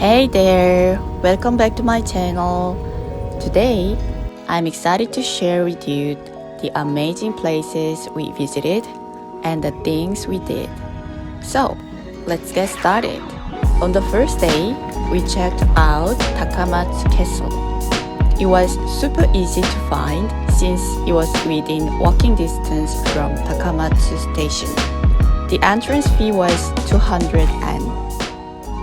Hey there, welcome back to my channel. Today, I'm excited to share with you the amazing places we visited and the things we did. So, let's get started. On the first day, we checked out Takamatsu Castle. It was super easy to find since it was within walking distance from Takamatsu station. The entrance fee was 200 yen.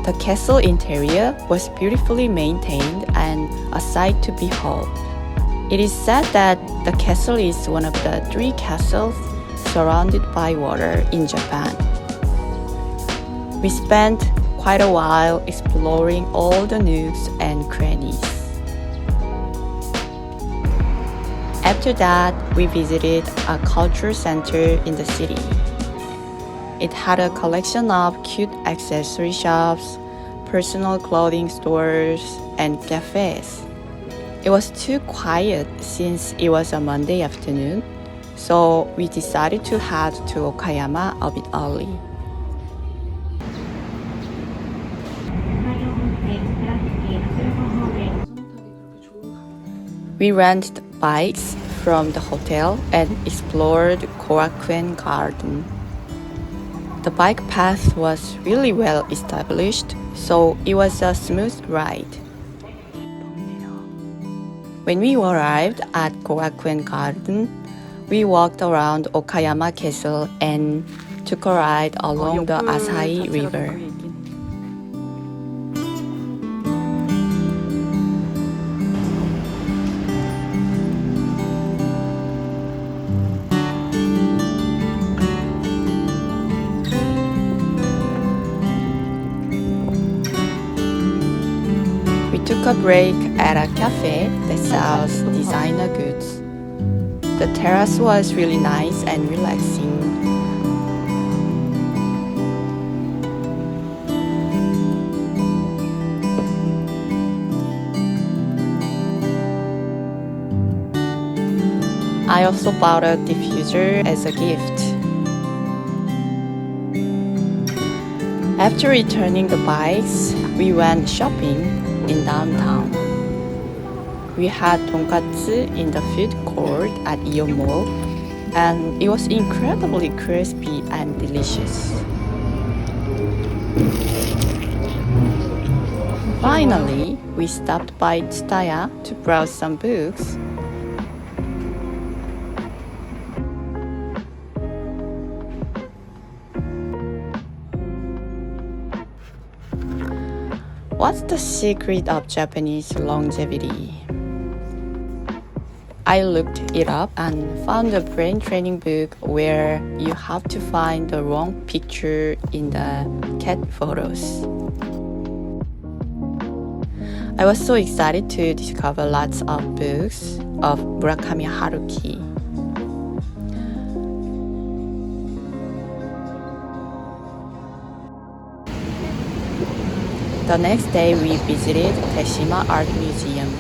The castle interior was beautifully maintained and a sight to behold. It is said that the castle is one of the 3 castles surrounded by water in Japan. We spent quite a while exploring all the nooks and crannies. After that, we visited a culture center in the city. It had a collection of cute accessory shops, personal clothing stores, and cafes. It was too quiet since it was a Monday afternoon, so we decided to head to Okayama a bit early. We rented bikes from the hotel and explored Gorakuen Garden. The bike path was really well established, so it was a smooth ride. When we arrived at Gorakuen Garden, we walked around Okayama Castle and took a ride along the Asahi River. We took a break at a cafe that sells designer goods. The terrace was really nice and relaxing. I also bought a diffuser as a gift. After returning the bikes, we went shopping in downtown. We had tonkatsu in the food court at Ion Mall, and it was incredibly crispy and delicious. Finally, we stopped by Tsutaya to browse some books. What's the secret of Japanese longevity? I looked it up and found a brain training book where you have to find the wrong picture in the cat photos. I was so excited to discover lots of books of Murakami Haruki. The next day, we visited Teshima Art Museum.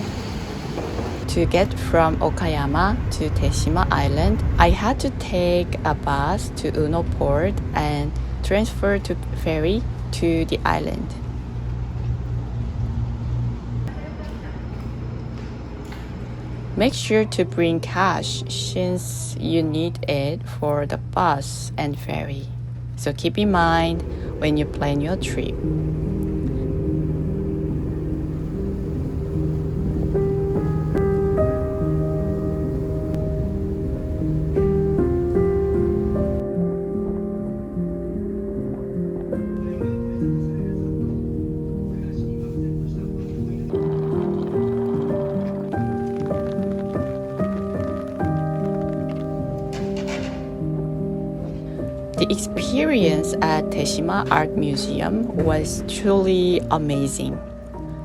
To get from Okayama to Teshima Island, I had to take a bus to Uno Port and transfer to ferry to the island. Make sure to bring cash since you need it for the bus and ferry. So keep in mind when you plan your trip. The experience at Teshima Art Museum was truly amazing.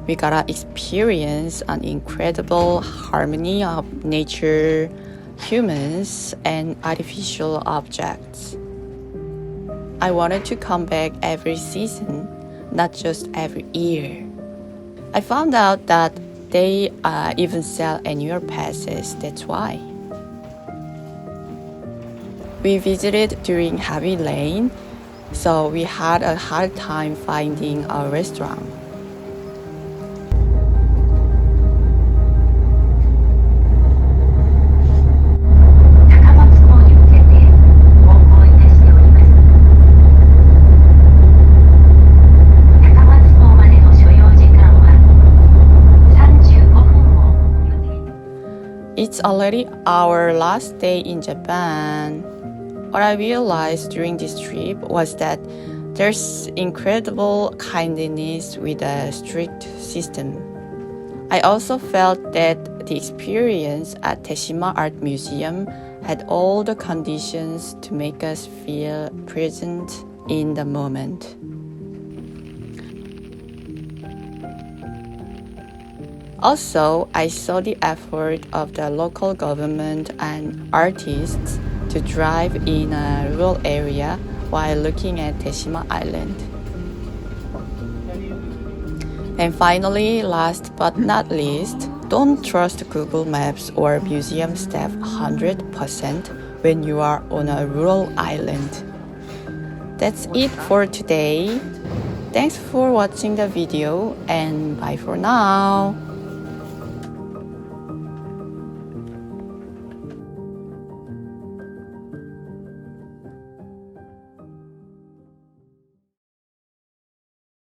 We got to experience an incredible harmony of nature, humans, and artificial objects. I wanted to come back every season, not just every year. I found out that they even sell annual passes, that's why. We visited during heavy rain, so we had a hard time finding a restaurant. It's already our last day in Japan. What I realized during this trip was that there's incredible kindness with a strict system. I also felt that the experience at Teshima Art Museum had all the conditions to make us feel present in the moment. Also, I saw the effort of the local government and artists to drive in a rural area while looking at Teshima Island. And finally, last but not least, don't trust Google Maps or museum staff 100% when you are on a rural island. That's it for today. Thanks for watching the video and bye for now.